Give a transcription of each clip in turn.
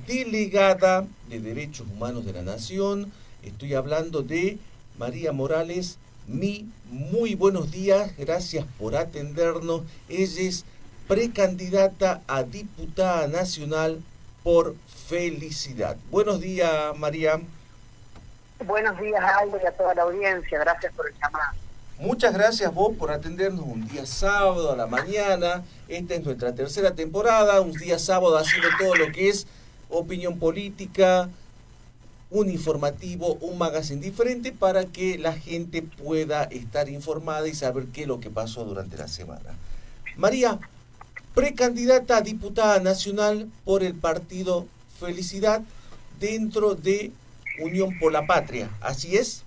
delegada de Derechos Humanos de la Nación. Estoy hablando de María Morales. Muy buenos días, gracias por atendernos. Ella es precandidata a diputada nacional por Felicidad. Buenos días, María. Buenos días, Aldo, y a toda la audiencia. Gracias por el llamado. Muchas gracias vos por atendernos un día sábado a la mañana. Esta es nuestra tercera temporada, un día sábado haciendo todo lo que es opinión política, un informativo, un magazine diferente para que la gente pueda estar informada y saber qué es lo que pasó durante la semana. María, precandidata a diputada nacional por el partido Felicidad dentro de Unión por la Patria, ¿así es?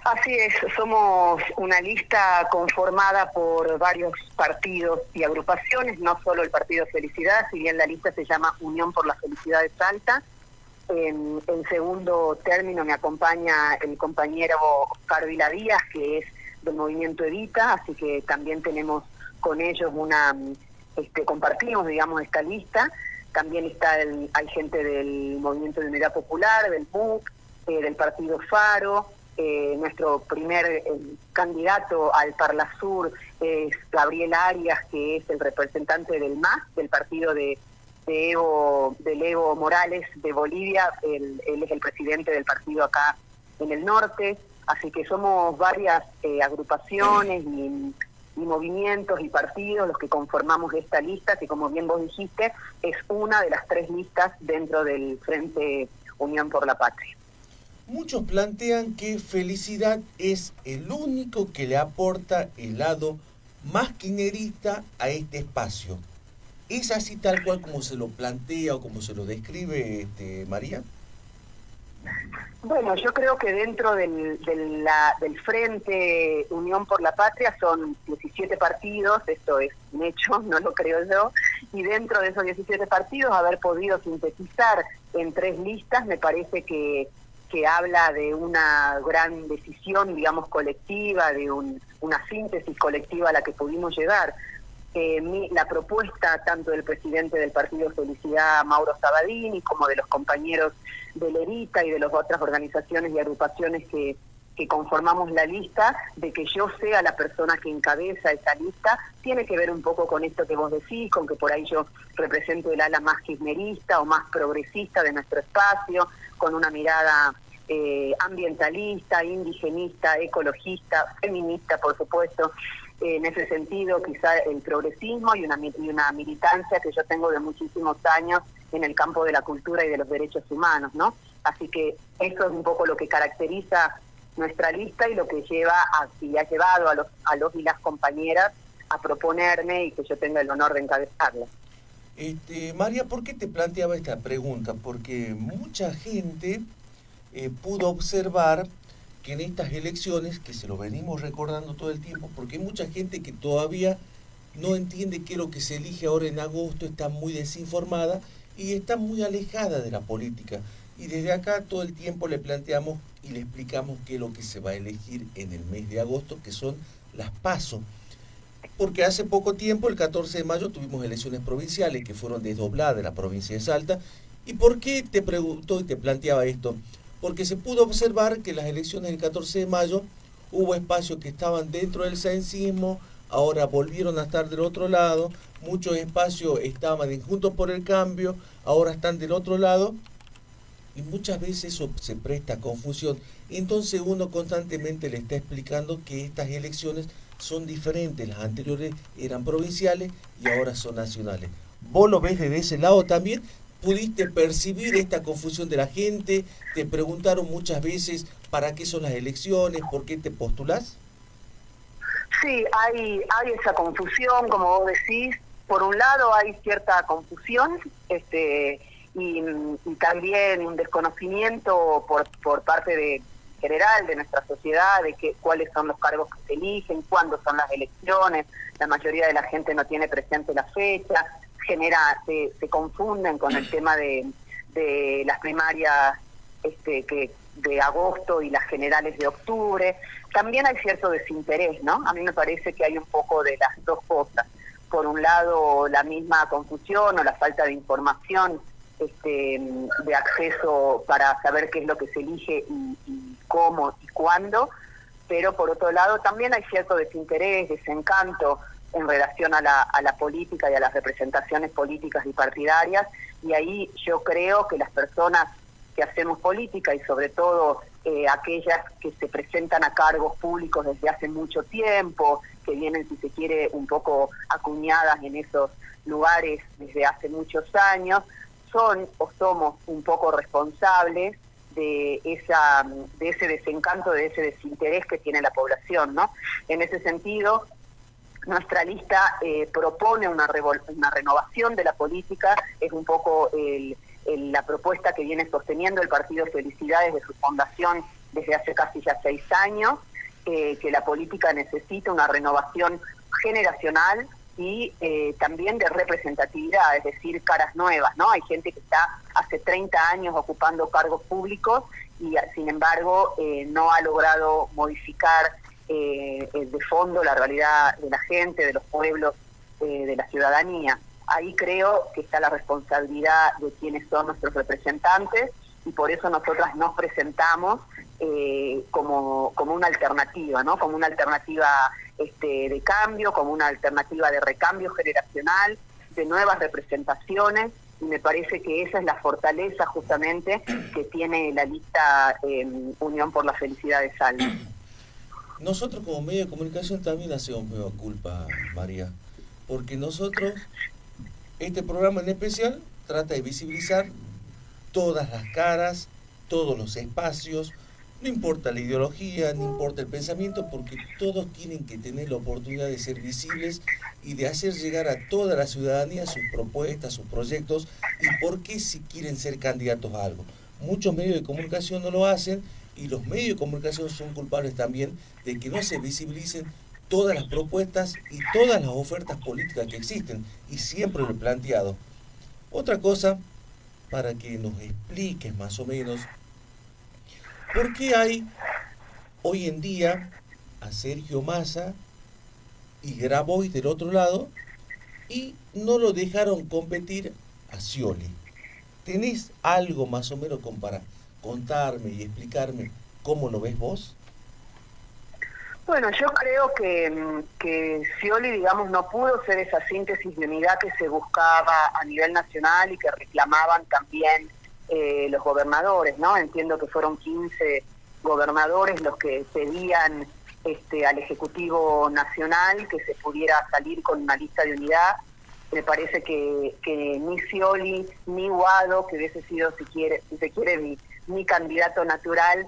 Así es, somos una lista conformada por varios partidos y agrupaciones, no solo el Partido Felicidad, si bien la lista se llama Unión por la Felicidad de Salta. En segundo término me acompaña el compañero Oscar Viladías, que es del movimiento Evita, así que también tenemos con ellos compartimos, digamos, esta lista. También hay gente del Movimiento de Unidad Popular, del MUC, del Partido Faro. Nuestro primer candidato al Parlasur es Gabriel Arias, que es el representante del MAS, del partido del Evo Morales de Bolivia. Él es el presidente del partido acá en el norte. Así que somos varias agrupaciones y movimientos y partidos los que conformamos esta lista, que como bien vos dijiste, es una de las tres listas dentro del Frente Unión por la Patria. Muchos plantean que Felicidad es el único que le aporta el lado más kirchnerista a este espacio. ¿Es así tal cual como se lo plantea o como se lo describe María? Bueno, yo creo que dentro del Frente Unión por la Patria son 17 partidos, esto es un hecho, no lo creo yo, y dentro de esos 17 partidos haber podido sintetizar en tres listas me parece que habla de una gran decisión, digamos, colectiva, de una síntesis colectiva a la que pudimos llegar. La propuesta tanto del presidente del Partido Felicidad, Mauro Sabadini, como de los compañeros de Lerita y de las otras organizaciones y agrupaciones que conformamos la lista, de que yo sea la persona que encabeza esa lista, tiene que ver un poco con esto que vos decís, con que por ahí yo represento el ala más kirchnerista o más progresista de nuestro espacio, con una mirada ambientalista, indigenista, ecologista, feminista, por supuesto. En ese sentido, quizá el progresismo y una militancia que yo tengo de muchísimos años en el campo de la cultura y de los derechos humanos, ¿no? Así que eso es un poco lo que caracteriza nuestra lista y lo que ha llevado a los y las compañeras a proponerme y que yo tenga el honor de encabezarla. María, ¿por qué te planteaba esta pregunta? Porque mucha gente pudo observar que en estas elecciones, que se lo venimos recordando todo el tiempo, porque hay mucha gente que todavía no entiende qué es lo que se elige ahora en agosto, está muy desinformada y está muy alejada de la política. Y desde acá todo el tiempo le planteamos y le explicamos qué es lo que se va a elegir en el mes de agosto, que son las PASO. Porque hace poco tiempo, el 14 de mayo, tuvimos elecciones provinciales que fueron desdobladas de la provincia de Salta. ¿Y por qué te preguntó y te planteaba esto? Porque se pudo observar que en las elecciones del 14 de mayo hubo espacios que estaban dentro del cencismo, ahora volvieron a estar del otro lado, muchos espacios estaban en Juntos por el Cambio, ahora están del otro lado, y muchas veces eso se presta a confusión. Entonces uno constantemente le está explicando que estas elecciones son diferentes, las anteriores eran provinciales y ahora son nacionales. ¿Vos lo ves desde ese lado también? ¿Pudiste percibir esta confusión de la gente? ¿Te preguntaron muchas veces para qué son las elecciones? ¿Por qué te postulás? Sí, hay esa confusión, como vos decís. Por un lado hay cierta confusión y también un desconocimiento por parte general de nuestra sociedad de cuáles son los cargos que se eligen, cuándo son las elecciones. La mayoría de la gente no tiene presente la fecha. Se confunden con el tema de las primarias de agosto y las generales de octubre. También hay cierto desinterés, ¿no? A mí me parece que hay un poco de las dos cosas. Por un lado, la misma confusión o la falta de información de acceso para saber qué es lo que se elige y cómo y cuándo, pero por otro lado también hay cierto desinterés, desencanto en relación a la política y a las representaciones políticas y partidarias, y ahí yo creo que las personas que hacemos política y sobre todo aquellas que se presentan a cargos públicos desde hace mucho tiempo, que vienen, si se quiere, un poco acuñadas en esos lugares desde hace muchos años, son o somos un poco responsables de ese desencanto, de ese desinterés que tiene la población, ¿no? En ese sentido, nuestra lista propone una renovación de la política, es un poco la propuesta que viene sosteniendo el Partido Felicidad desde su fundación desde hace casi ya 6 años, que la política necesita una renovación generacional y también de representatividad, es decir, caras nuevas, ¿no? Hay gente que está hace 30 años ocupando cargos públicos y sin embargo no ha logrado modificar de fondo la realidad de la gente, de los pueblos, de la ciudadanía. Ahí creo que está la responsabilidad de quienes son nuestros representantes y por eso nosotras nos presentamos como una alternativa, ¿no? Como una alternativa de cambio, como una alternativa de recambio generacional, de nuevas representaciones, y me parece que esa es la fortaleza justamente que tiene la lista Unión por la Felicidad de Salta. Nosotros como medio de comunicación también hacemos mea culpa, María, porque nosotros, este programa en especial, trata de visibilizar todas las caras, todos los espacios, no importa la ideología, no importa el pensamiento, porque todos tienen que tener la oportunidad de ser visibles y de hacer llegar a toda la ciudadanía sus propuestas, sus proyectos y por qué si quieren ser candidatos a algo. Muchos medios de comunicación no lo hacen y los medios de comunicación son culpables también de que no se visibilicen todas las propuestas y todas las ofertas políticas que existen, y siempre lo he planteado. Otra cosa, para que nos expliques más o menos, ¿por qué hay hoy en día a Sergio Massa y Grabois del otro lado y no lo dejaron competir a Scioli? ¿Tenés algo más o menos como para contarme y explicarme cómo lo ves vos? Bueno, yo creo que Scioli, digamos, no pudo ser esa síntesis de unidad que se buscaba a nivel nacional y que reclamaban también los gobernadores, ¿no? Entiendo que fueron 15 gobernadores los que pedían al Ejecutivo Nacional que se pudiera salir con una lista de unidad. Me parece que ni Scioli ni Guado, que hubiese sido, si se quiere, mi candidato natural,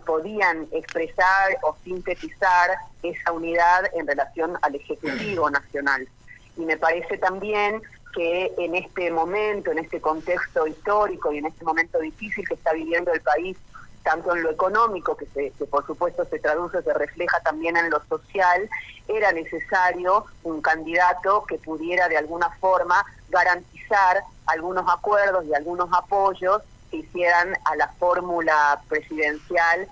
podían expresar o sintetizar esa unidad en relación al Ejecutivo Nacional. Y me parece también que en este momento, en este contexto histórico y en este momento difícil que está viviendo el país, tanto en lo económico, que por supuesto se traduce, se refleja también en lo social, era necesario un candidato que pudiera de alguna forma garantizar algunos acuerdos y algunos apoyos que hicieran a la fórmula presidencial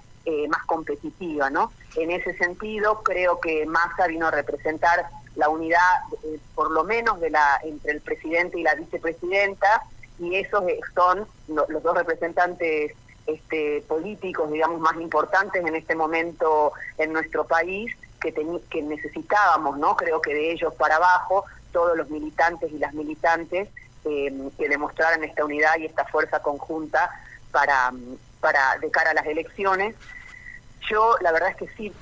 más competitiva, ¿no? En ese sentido, creo que Massa vino a representar la unidad, por lo menos entre el presidente y la vicepresidenta, y esos son los dos representantes políticos, digamos, más importantes en este momento en nuestro país, que necesitábamos, ¿no? Creo que de ellos para abajo, todos los militantes y las militantes que demostraran esta unidad y esta fuerza conjunta para de cara a las elecciones. Yo la verdad es que sí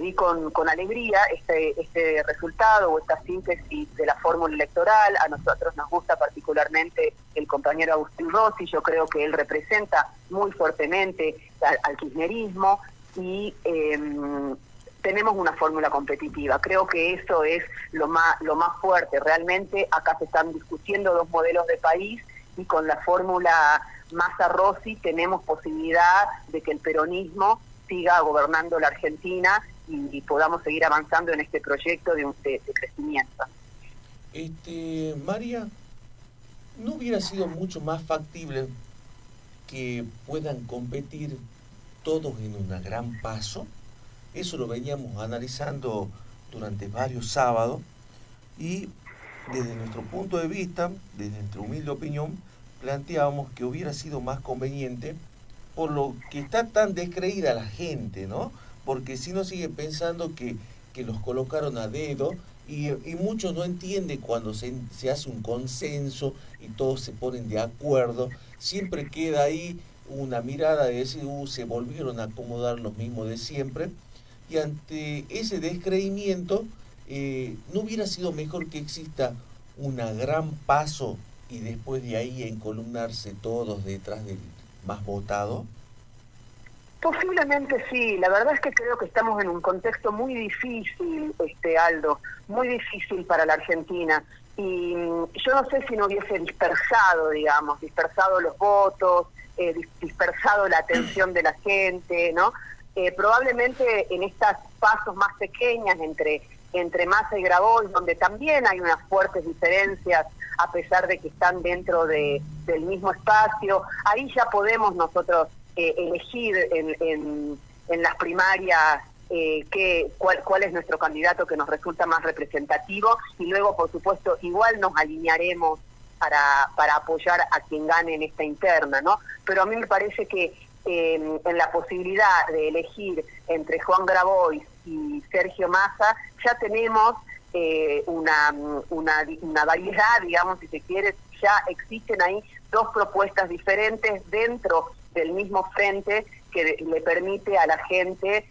vi con alegría este resultado o esta síntesis de la fórmula electoral. A nosotros nos gusta particularmente el compañero Agustín Rossi, yo creo que él representa muy fuertemente al kirchnerismo y tenemos una fórmula competitiva. Creo que eso es lo más fuerte. Realmente acá se están discutiendo dos modelos de país y con la fórmula Massa-Rossi tenemos posibilidad de que el peronismo siga gobernando la Argentina y podamos seguir avanzando en este proyecto de crecimiento. María, ¿no hubiera sido mucho más factible que puedan competir todos en una gran paso? Eso lo veníamos analizando durante varios sábados y desde nuestro punto de vista, desde nuestra humilde opinión, planteábamos que hubiera sido más conveniente, por lo que está tan descreída la gente, ¿no? Porque si no sigue pensando que los colocaron a dedo y muchos no entienden cuando se hace un consenso y todos se ponen de acuerdo, siempre queda ahí una mirada de decir, se volvieron a acomodar los mismos de siempre, y ante ese descreimiento, ¿no hubiera sido mejor que exista una gran paso y después de ahí encolumnarse todos detrás del más votado? Posiblemente sí, la verdad es que creo que estamos en un contexto muy difícil, Aldo, muy difícil para la Argentina. Y yo no sé si no hubiese dispersado los votos, dispersado la atención de la gente, ¿no? Probablemente en estas pasos más pequeñas entre Massa y Grabois, donde también hay unas fuertes diferencias, a pesar de que están dentro del mismo espacio, ahí ya podemos nosotros elegir en las primarias cuál es nuestro candidato que nos resulta más representativo, y luego, por supuesto, igual nos alinearemos para apoyar a quien gane en esta interna, ¿no? Pero a mí me parece que en la posibilidad de elegir entre Juan Grabois y Sergio Massa, ya tenemos una variedad, digamos, si se quiere, ya existen ahí dos propuestas diferentes dentro del mismo frente que le permite a la gente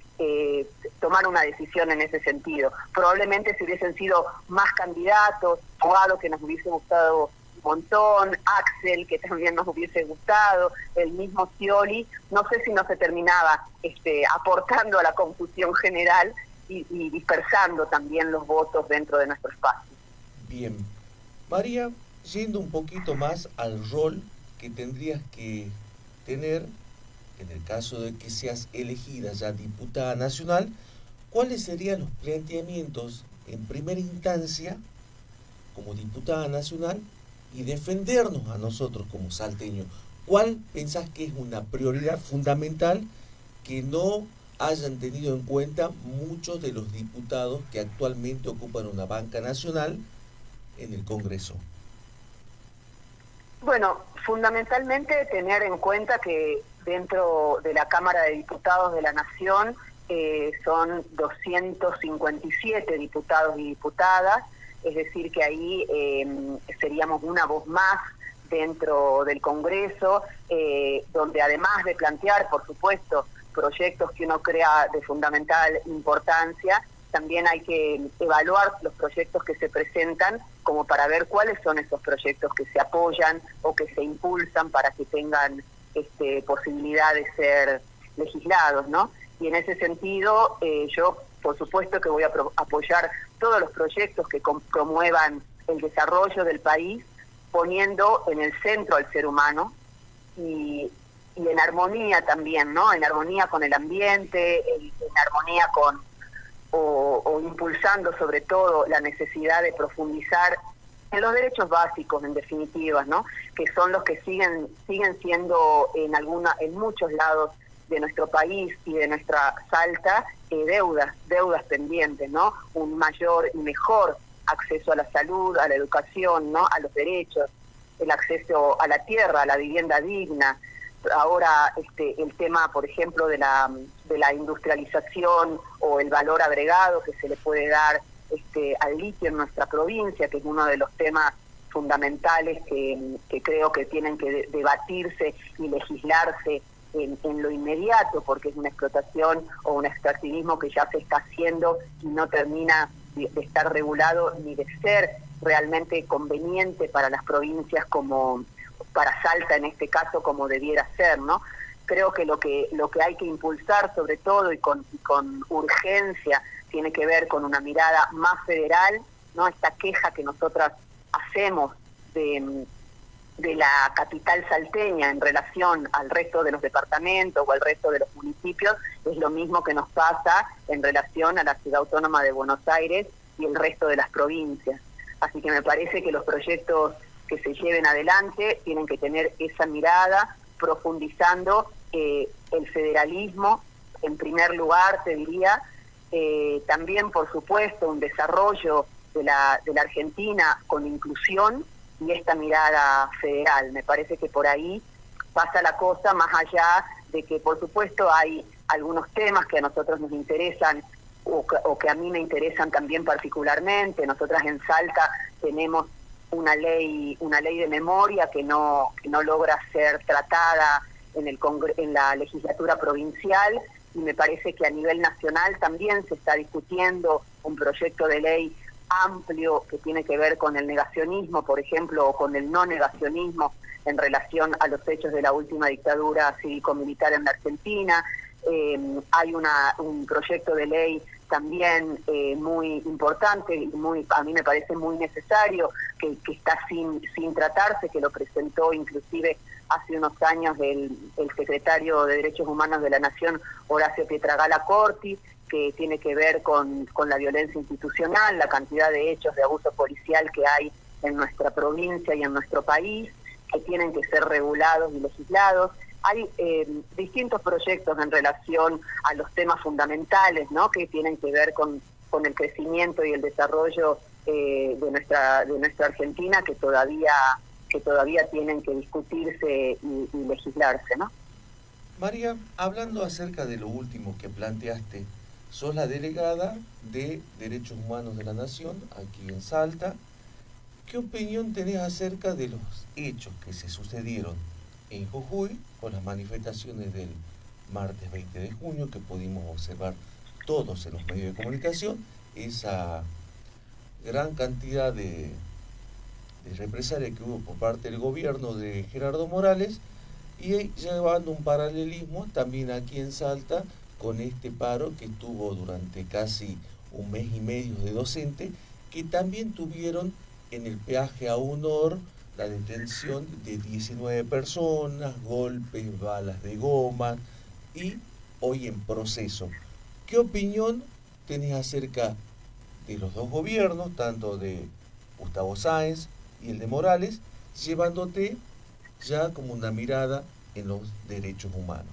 tomar una decisión en ese sentido. Probablemente si hubiesen sido más candidatos, Abogado, que nos hubiese gustado un montón, Axel, que también nos hubiese gustado, el mismo Scioli, no sé si no se terminaba aportando a la confusión general y dispersando también los votos dentro de nuestro espacio. Bien. María, yendo un poquito más al rol que tendrías que tener en el caso de que seas elegida ya diputada nacional, ¿cuáles serían los planteamientos en primera instancia como diputada nacional y defendernos a nosotros como salteños? ¿Cuál pensás que es una prioridad fundamental que no hayan tenido en cuenta muchos de los diputados que actualmente ocupan una banca nacional en el Congreso? Bueno, fundamentalmente tener en cuenta que dentro de la Cámara de Diputados de la Nación son 257 diputados y diputadas, es decir que ahí seríamos una voz más dentro del Congreso, donde además de plantear, por supuesto, proyectos que uno crea de fundamental importancia, también hay que evaluar los proyectos que se presentan como para ver cuáles son esos proyectos que se apoyan o que se impulsan para que tengan posibilidad de ser legislados, ¿no? Y en ese sentido, yo, por supuesto, que voy a apoyar todos los proyectos que promuevan el desarrollo del país, poniendo en el centro al ser humano y en armonía también, ¿no? En armonía con el ambiente, en armonía con o impulsando sobre todo la necesidad de profundizar en los derechos básicos, en definitiva, ¿no? Que son los que siguen siendo en muchos lados de nuestro país y de nuestra Salta deudas pendientes, ¿no? Un mayor y mejor acceso a la salud, a la educación, ¿no? A los derechos, el acceso a la tierra, a la vivienda digna. Ahora el tema, por ejemplo, de la industrialización o el valor agregado que se le puede dar al litio en nuestra provincia, que es uno de los temas fundamentales que creo que tienen que debatirse y legislarse en lo inmediato, porque es una explotación o un extractivismo que ya se está haciendo y no termina de estar regulado ni de ser realmente conveniente para las provincias como para Salta en este caso como debiera ser, ¿no? Creo que lo que hay que impulsar sobre todo y con urgencia tiene que ver con una mirada más federal, ¿no? Esta queja que nosotras hacemos de la capital salteña en relación al resto de los departamentos o al resto de los municipios es lo mismo que nos pasa en relación a la Ciudad Autónoma de Buenos Aires y el resto de las provincias. Así que me parece que los proyectos que se lleven adelante tienen que tener esa mirada, profundizando el federalismo, en primer lugar, te diría, también, por supuesto, un desarrollo de la Argentina con inclusión y esta mirada federal. Me parece que por ahí pasa la cosa, más allá de que por supuesto hay algunos temas que a nosotros nos interesan o que a mí me interesan también particularmente. Nosotras en Salta tenemos una ley de memoria que no logra ser tratada en la legislatura provincial, y me parece que a nivel nacional también se está discutiendo un proyecto de ley amplio que tiene que ver con el negacionismo, por ejemplo, o con el no negacionismo en relación a los hechos de la última dictadura cívico-militar en la Argentina. Hay un proyecto de ley también muy importante y a mí me parece muy necesario, que está sin tratarse, que lo presentó inclusive hace unos años el secretario de Derechos Humanos de la Nación, Horacio Pietragala Corti, que tiene que ver con la violencia institucional, la cantidad de hechos de abuso policial que hay en nuestra provincia y en nuestro país, que tienen que ser regulados y legislados. Hay distintos proyectos en relación a los temas fundamentales, ¿no?, que tienen que ver con el crecimiento y el desarrollo de nuestra Argentina, que todavía tienen que discutirse y legislarse, ¿no? María, hablando acerca de lo último que planteaste, sos la delegada de Derechos Humanos de la Nación aquí en Salta. ¿Qué opinión tenés acerca de los hechos que se sucedieron en Jujuy con las manifestaciones del martes 20 de junio, que pudimos observar todos en los medios de comunicación, esa gran cantidad de represalia que hubo por parte del gobierno de Gerardo Morales, y llevando un paralelismo también aquí en Salta con este paro que estuvo durante casi un mes y medio de docentes, que también tuvieron en el peaje a Honor la detención de 19 personas, golpes, balas de goma, y hoy en proceso. ¿Qué opinión tenés acerca de los dos gobiernos, tanto de Gustavo Sáenz y el de Morales, llevándote ya como una mirada en los derechos humanos?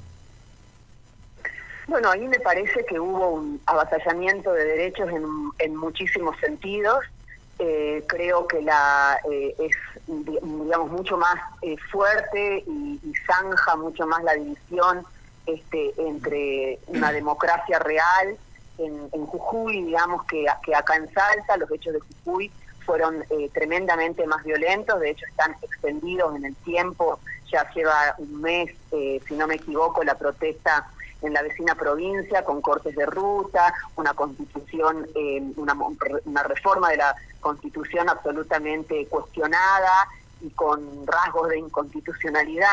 Bueno, a mí me parece que hubo un avasallamiento de derechos en muchísimos sentidos. Creo que es, digamos, mucho más fuerte y zanja mucho más la división entre una democracia real en Jujuy, digamos, que acá en Salta. Los hechos de Jujuy fueron tremendamente más violentos, de hecho están extendidos en el tiempo. Ya lleva un mes, si no me equivoco, la protesta en la vecina provincia, con cortes de ruta, una constitución, una reforma de la constitución absolutamente cuestionada y con rasgos de inconstitucionalidad,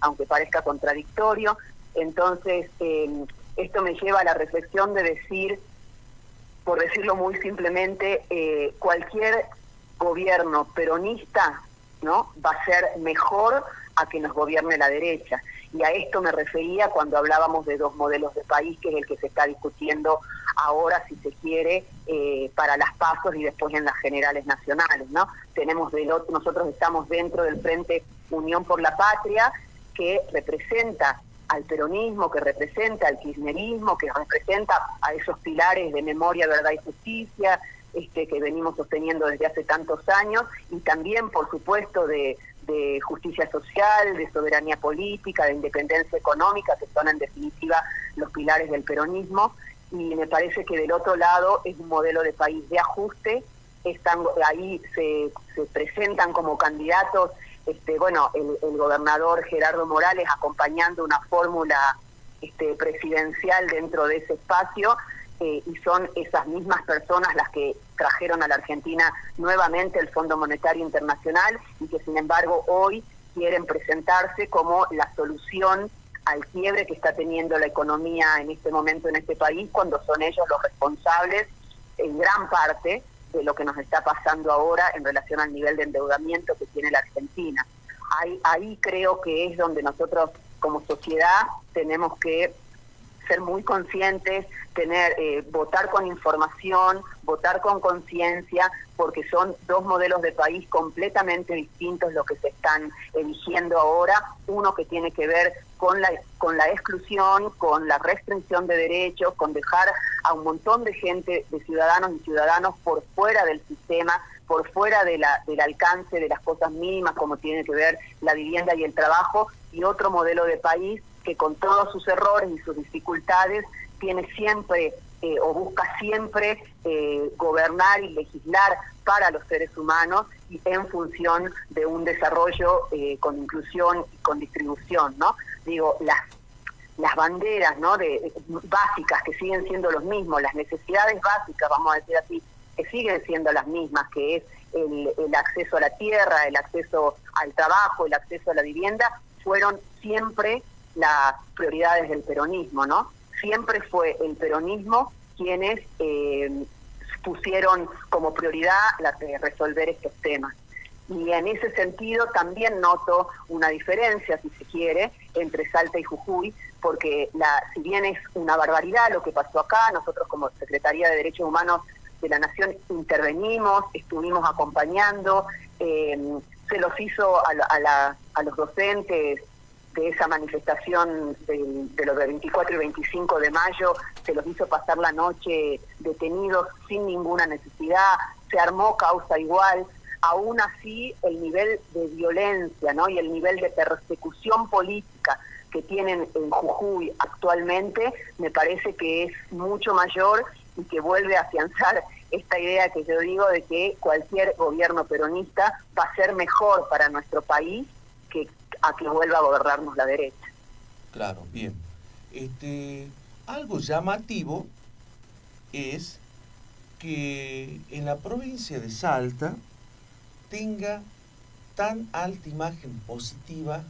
aunque parezca contradictorio. Entonces, esto me lleva a la reflexión de decir, por decirlo muy simplemente, cualquier gobierno peronista, ¿no?, va a ser mejor a que nos gobierne la derecha. Y a esto me refería cuando hablábamos de dos modelos de país, que es el que se está discutiendo ahora, si se quiere, para las PASO y después en las generales nacionales, ¿no? Nosotros estamos dentro del Frente Unión por la Patria, que representa al peronismo, que representa al kirchnerismo, que representa a esos pilares de memoria, verdad y justicia, que venimos sosteniendo desde hace tantos años, y también, por supuesto, de justicia social, de soberanía política, de independencia económica, que son en definitiva los pilares del peronismo. Y me parece que del otro lado es un modelo de país de ajuste. Ahí se presentan como candidatos el gobernador Gerardo Morales, acompañando una fórmula presidencial dentro de ese espacio, y son esas mismas personas las que trajeron a la Argentina nuevamente el Fondo Monetario Internacional, y que sin embargo hoy quieren presentarse como la solución al quiebre que está teniendo la economía en este momento en este país, cuando son ellos los responsables en gran parte de lo que nos está pasando ahora en relación al nivel de endeudamiento que tiene la Argentina. Ahí creo que es donde nosotros como sociedad tenemos que ser muy conscientes, votar con información, votar con conciencia, porque son dos modelos de país completamente distintos los que se están eligiendo ahora. Uno que tiene que ver con la exclusión, con la restricción de derechos, con dejar a un montón de gente, de ciudadanos y ciudadanos por fuera del sistema, por fuera del alcance de las cosas mínimas, como tiene que ver la vivienda y el trabajo, y otro modelo de país que con todos sus errores y sus dificultades tiene siempre o busca siempre gobernar y legislar para los seres humanos y en función de un desarrollo con inclusión y con distribución, ¿no? Digo, las banderas, ¿no?, básicas que siguen siendo los mismos, las necesidades básicas, vamos a decir así, que siguen siendo las mismas, que es el acceso a la tierra, el acceso al trabajo, el acceso a la vivienda, fueron siempre las prioridades del peronismo, ¿no? Siempre fue el peronismo quienes pusieron como prioridad resolver estos temas. Y en ese sentido también noto una diferencia, si se quiere, entre Salta y Jujuy, porque si bien es una barbaridad lo que pasó acá, nosotros como Secretaría de Derechos Humanos de la Nación intervenimos, estuvimos acompañando, se los hizo a los docentes de esa manifestación de los 24 y 25 de mayo, se los hizo pasar la noche detenidos sin ninguna necesidad, se armó causa igual. Aún así, el nivel de violencia, ¿no?, y el nivel de persecución política que tienen en Jujuy actualmente, me parece que es mucho mayor y que vuelve a afianzar esta idea que yo digo de que cualquier gobierno peronista va a ser mejor para nuestro país a que vuelva a gobernarnos la derecha. Claro, bien. Algo llamativo es que en la provincia de Salta tenga tan alta imagen positiva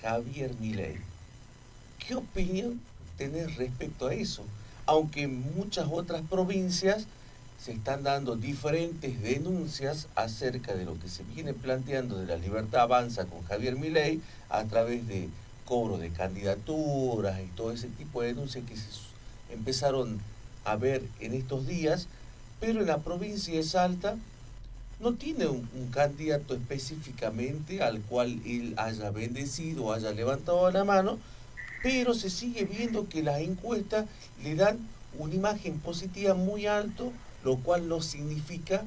Javier Milei. ¿Qué opinión tenés respecto a eso? Aunque en muchas otras provincias se están dando diferentes denuncias acerca de lo que se viene planteando de la Libertad Avanza con Javier Milei a través de cobro de candidaturas y todo ese tipo de denuncias que se empezaron a ver en estos días, pero en la provincia de Salta no tiene un candidato específicamente al cual él haya bendecido o haya levantado la mano, pero se sigue viendo que las encuestas le dan una imagen positiva muy alto, lo cual no significa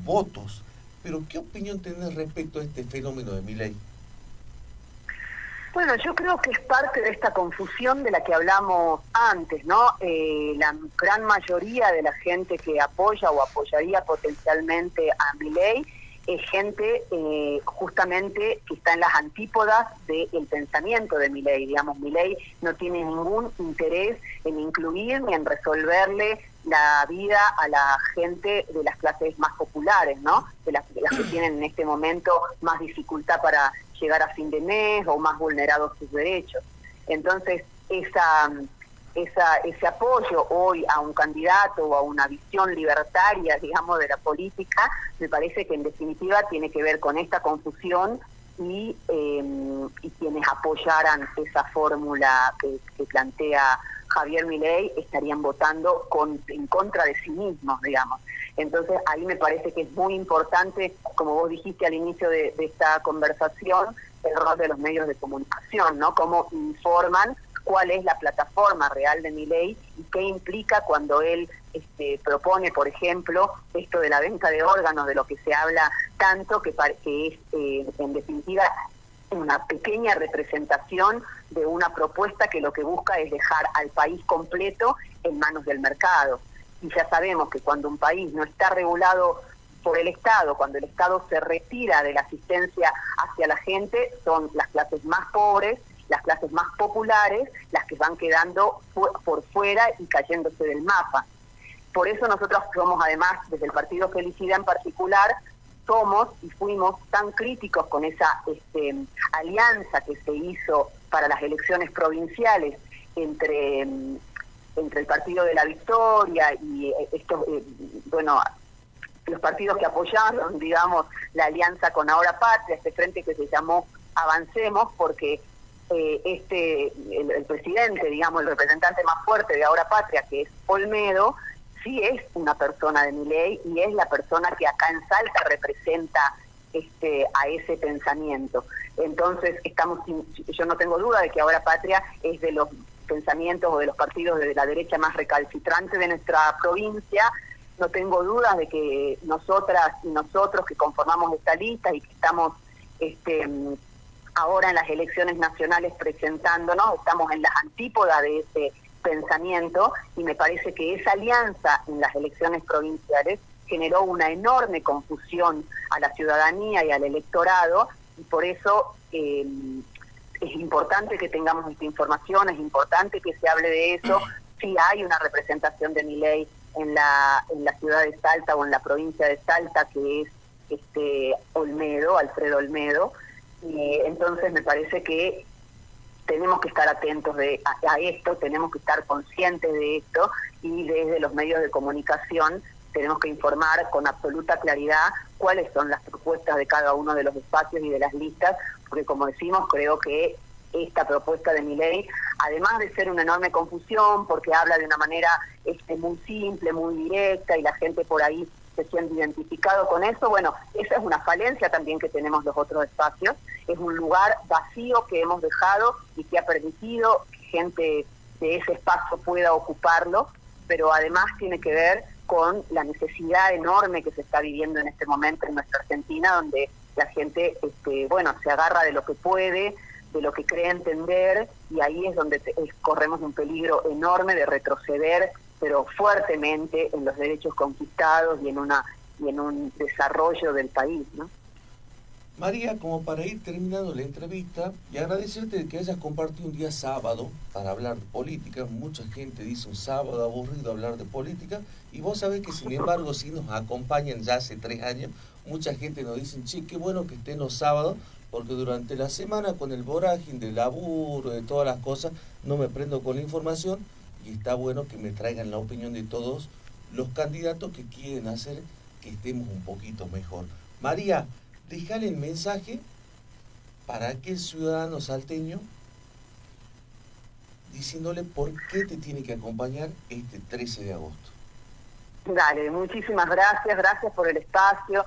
votos. Pero, ¿qué opinión tenés respecto a este fenómeno de Milei? Bueno, yo creo que es parte de esta confusión de la que hablamos antes, ¿no? La gran mayoría de la gente que apoya o apoyaría potencialmente a Milei es gente justamente que está en las antípodas del pensamiento de Milei. Digamos, Milei no tiene ningún interés en incluir ni en resolverle la vida a la gente de las clases más populares, ¿no? De las que tienen en este momento más dificultad para llegar a fin de mes o más vulnerados sus derechos. Entonces, ese apoyo hoy a un candidato o a una visión libertaria, digamos, de la política, me parece que en definitiva tiene que ver con esta confusión y quienes apoyaran esa fórmula que plantea Javier Milei estarían votando en contra de sí mismos, digamos. Entonces ahí me parece que es muy importante, como vos dijiste al inicio de esta conversación, el rol de los medios de comunicación, ¿no? Cómo informan cuál es la plataforma real de Milei y qué implica cuando él propone, por ejemplo, esto de la venta de órganos, de lo que se habla tanto, que es en definitiva una pequeña representación de una propuesta que lo que busca es dejar al país completo en manos del mercado. Y ya sabemos que cuando un país no está regulado por el Estado, cuando el Estado se retira de la asistencia hacia la gente, son las clases más pobres, las clases más populares, las que van quedando por fuera y cayéndose del mapa. Por eso nosotros somos, además, desde el Partido Felicidad en particular, somos y fuimos tan críticos con esa alianza que se hizo para las elecciones provinciales entre el Partido de la Victoria y los partidos que apoyaron, digamos, la alianza con Ahora Patria, este frente que se llamó Avancemos, porque el presidente, digamos, el representante más fuerte de Ahora Patria, que es Olmedo, sí es una persona de Milei y es la persona que acá en Salta representa a ese pensamiento. Entonces, yo no tengo duda de que Ahora Patria es de los pensamientos o de los partidos de la derecha más recalcitrante de nuestra provincia. No tengo dudas de que nosotras y nosotros que conformamos esta lista y que estamos ahora en las elecciones nacionales presentándonos, estamos en las antípodas de ese pensamiento, y me parece que esa alianza en las elecciones provinciales generó una enorme confusión a la ciudadanía y al electorado, y por eso es importante que tengamos esta información, es importante que se hable de eso. Si hay una representación de Milei en la ciudad de Salta o en la provincia de Salta, que es Alfredo Olmedo, y entonces me parece que tenemos que estar atentos a esto, tenemos que estar conscientes de esto, y desde los medios de comunicación tenemos que informar con absoluta claridad cuáles son las propuestas de cada uno de los espacios y de las listas, porque como decimos, creo que esta propuesta de Milei, además de ser una enorme confusión, porque habla de una manera muy simple, muy directa, y la gente por ahí se siente identificado con eso, bueno, esa es una falencia también que tenemos los otros espacios, es un lugar vacío que hemos dejado y que ha permitido que gente de ese espacio pueda ocuparlo, pero además tiene que ver con la necesidad enorme que se está viviendo en este momento en nuestra Argentina, donde la gente, se agarra de lo que puede, de lo que cree entender, y ahí es donde corremos un peligro enorme de retroceder, pero fuertemente, en los derechos conquistados y en un desarrollo del país, ¿no? María, como para ir terminando la entrevista, y agradecerte que hayas compartido un día sábado para hablar de política. Mucha gente dice un sábado aburrido hablar de política, y vos sabés que sin embargo si nos acompañan ya hace 3 años, mucha gente nos dice, che, qué bueno que estén los sábados, porque durante la semana con el vorágine del laburo, de todas las cosas, no me prendo con la información, y está bueno que me traigan la opinión de todos los candidatos que quieren hacer que estemos un poquito mejor. María, déjale el mensaje para aquel ciudadano salteño diciéndole por qué te tiene que acompañar este 13 de agosto. Dale, muchísimas gracias por el espacio.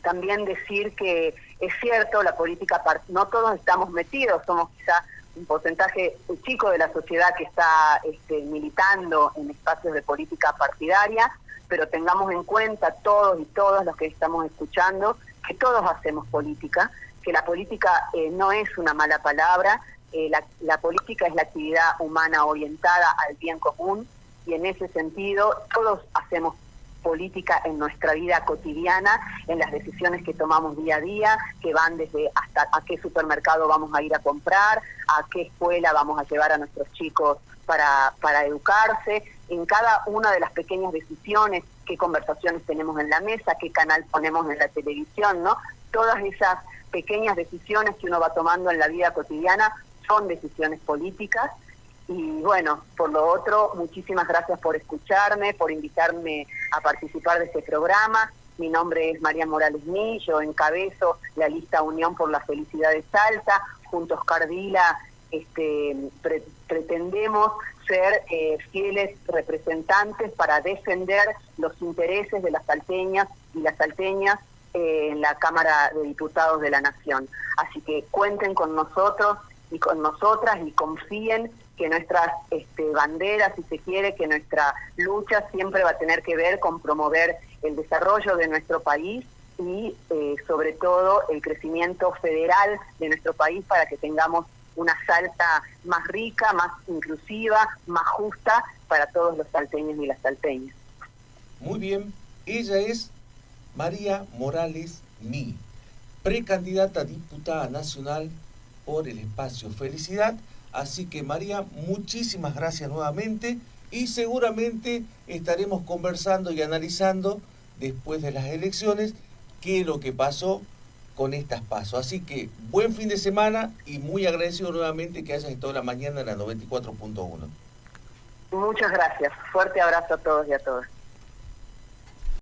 También decir que es cierto, la política, no todos estamos metidos, somos quizá un porcentaje chico de la sociedad que está militando en espacios de política partidaria, pero tengamos en cuenta todos y todas los que estamos escuchando, que todos hacemos política, que la política no es una mala palabra, la política es la actividad humana orientada al bien común, y en ese sentido todos hacemos política en nuestra vida cotidiana, en las decisiones que tomamos día a día, que van desde hasta a qué supermercado vamos a ir a comprar, a qué escuela vamos a llevar a nuestros chicos para educarse, en cada una de las pequeñas decisiones, qué conversaciones tenemos en la mesa, qué canal ponemos en la televisión, ¿no? Todas esas pequeñas decisiones que uno va tomando en la vida cotidiana son decisiones políticas. Y bueno, por lo otro, muchísimas gracias por escucharme, por invitarme a participar de este programa. Mi nombre es María Morales Mí, yo encabezo la lista Unión por la Felicidad de Salta. Junto a Oscar Vila pretendemos ser fieles representantes para defender los intereses de las salteñas y las salteñas en la Cámara de Diputados de la Nación. Así que cuenten con nosotros y con nosotras y confíen que nuestras banderas, si se quiere, que nuestra lucha siempre va a tener que ver con promover el desarrollo de nuestro país y sobre todo el crecimiento federal de nuestro país para que tengamos una Salta más rica, más inclusiva, más justa para todos los salteños y las salteñas. Muy bien, ella es María Morales Mí, precandidata a diputada nacional por el espacio Felicidad. Así que María, muchísimas gracias nuevamente, y seguramente estaremos conversando y analizando después de las elecciones qué es lo que pasó con estas PASO. Así que buen fin de semana y muy agradecido nuevamente que hayas estado la mañana en la 94.1. Muchas gracias. Fuerte abrazo a todos y a todas.